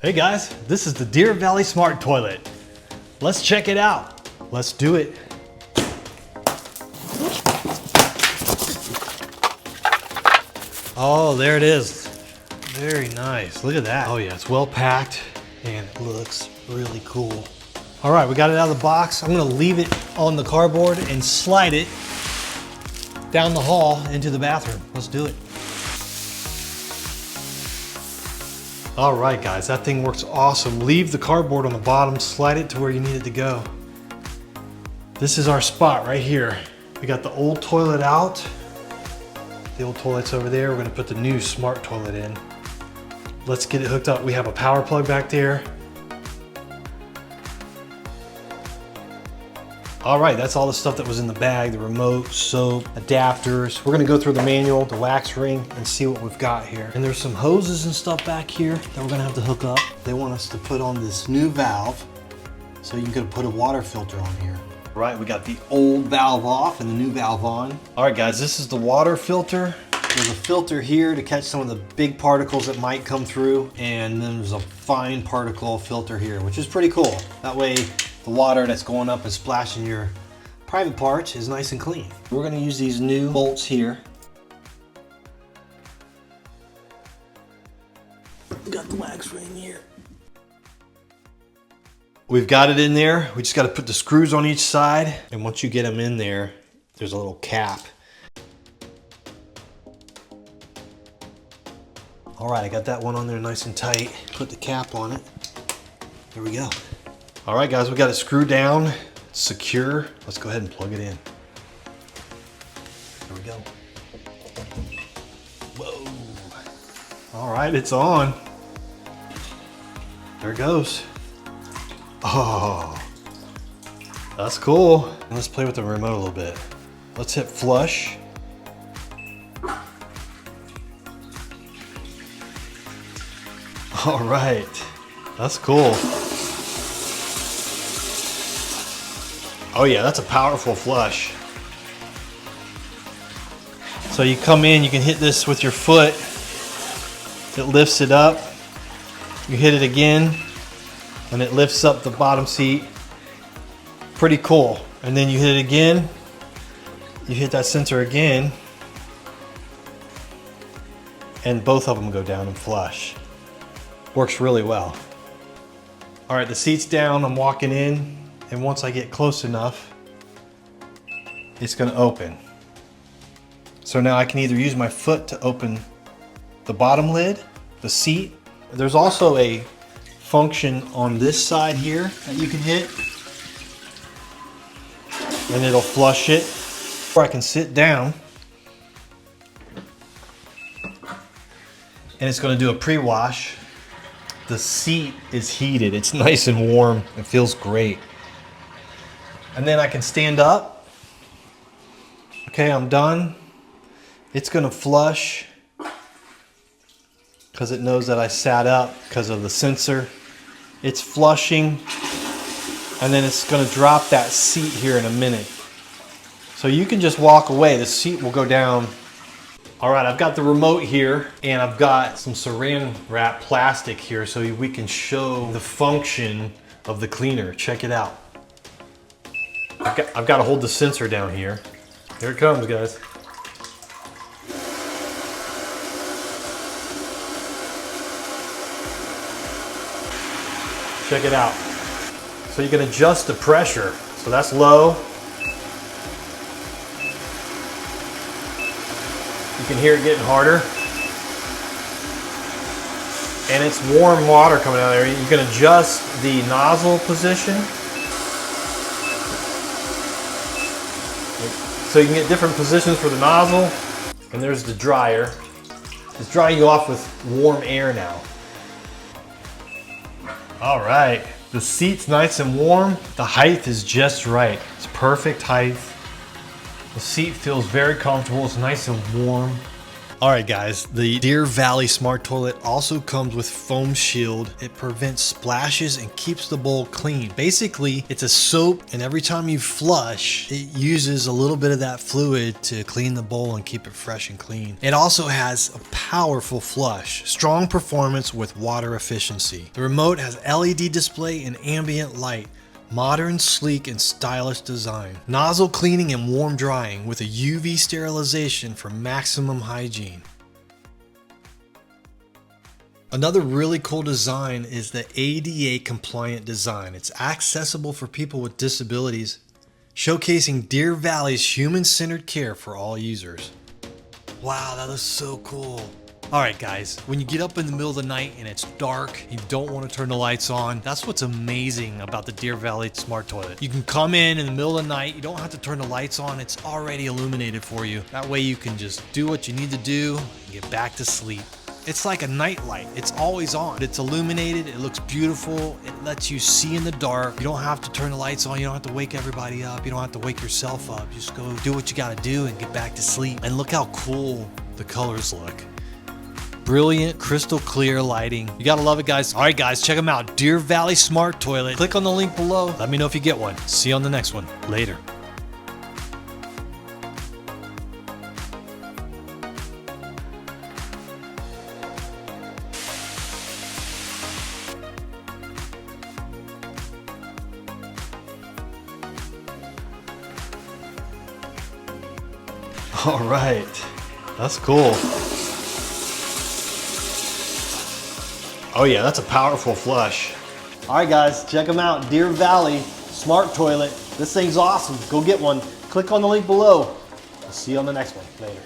Hey guys, this is the DeerValley Smart Toilet. Let's check it out. Let's do it. Oh, there it is. Very nice. Look at that. Oh yeah, it's well packed and it looks really cool. All right, we got it out of the box. I'm gonna leave it on the cardboard and slide it down the hall into the bathroom. Let's do it. All right, guys, that thing works awesome. Leave the cardboard on the bottom, slide it to where you need it to go. This is our spot right here. We got the old toilet out. The old toilet's over there. We're gonna put the new smart toilet in. Let's get it hooked up. We have a power plug back there. All right, that's all the stuff that was in the bag, the remote, soap, adapters. We're gonna go through the manual, the wax ring, and see what we've got here. And there's some hoses and stuff back here that we're gonna have to hook up. They want us to put on this new valve, so you can put a water filter on here. All right, we got the old valve off and the new valve on. All right, guys, this is the water filter. There's a filter here to catch some of the big particles that might come through, and then there's a fine particle filter here, which is pretty cool. That way, the water that's going up and splashing your private parts is nice and clean. We're gonna use these new bolts here. We got the wax ring here. We've got it in there. We just gotta put the screws on each side. And once you get them in there, there's a little cap. All right, I got that one on there nice and tight. Put the cap on it. There we go. All right, guys, we got it screwed down, it's secure. Let's go ahead and plug it in. There we go. Whoa. All right, it's on. There it goes. Oh, that's cool. Let's play with the remote a little bit. Let's hit flush. All right, that's cool. Oh yeah, that's a powerful flush. So you come in, you can hit this with your foot. It lifts it up. You hit it again, and it lifts up the bottom seat. Pretty cool. And then you hit it again. You hit that sensor again, and both of them go down and flush. Works really well. All right, the seat's down, I'm walking in. And once I get close enough, it's gonna open. So now I can either use my foot to open the bottom lid, the seat. There's also a function on this side here that you can hit, and it'll flush it. Or I can sit down, and it's gonna do a pre-wash. The seat is heated, it's nice and warm, it feels great. And then I can stand up. Okay, I'm done. It's gonna flush because it knows that I sat up because of the sensor. It's flushing, and then it's gonna drop that seat here in a minute. So you can just walk away, the seat will go down. All right, I've got the remote here, and I've got some saran wrap plastic here so we can show the function of the cleaner. Check it out. I've got to hold the sensor down here. Here it comes, guys. Check it out. So you can adjust the pressure. So that's low. You can hear it getting harder. And it's warm water coming out of there. You can adjust the nozzle position. So you can get different positions for the nozzle. And there's the dryer. It's drying you off with warm air now. All right, the seat's nice and warm. The height is just right. It's perfect height. The seat feels very comfortable. It's nice and warm. All right, guys, the DeerValley Smart Toilet also comes with foam shield. It prevents splashes and keeps the bowl clean. Basically, it's a soap, and every time you flush, it uses a little bit of that fluid to clean the bowl and keep it fresh and clean. It also has a powerful flush, strong performance with water efficiency. The remote has LED display and ambient light. Modern, sleek, and stylish design. Nozzle cleaning and warm drying with a UV sterilization for maximum hygiene. Another really cool design is the ADA compliant design. It's accessible for people with disabilities, showcasing DeerValley's human-centered care for all users. Wow, that is so cool. All right, guys, when you get up in the middle of the night and it's dark, you don't want to turn the lights on. That's what's amazing about the DeerValley Smart Toilet. You can come in the middle of the night. You don't have to turn the lights on. It's already illuminated for you. That way you can just do what you need to do and get back to sleep. It's like a nightlight. It's always on. It's illuminated. It looks beautiful. It lets you see in the dark. You don't have to turn the lights on. You don't have to wake everybody up. You don't have to wake yourself up. Just go do what you got to do and get back to sleep. And look how cool the colors look. Brilliant, crystal clear lighting. You gotta love it, guys. All right, guys, check them out. DeerValley Smart Toilet. Click on the link below. Let me know if you get one. See you on the next one. Later. All right, that's cool. Oh yeah, that's a powerful flush. All right, guys, check them out. DeerValley Smart Toilet. This thing's awesome. Go get one. Click on the link below. I'll see you on the next one. Later.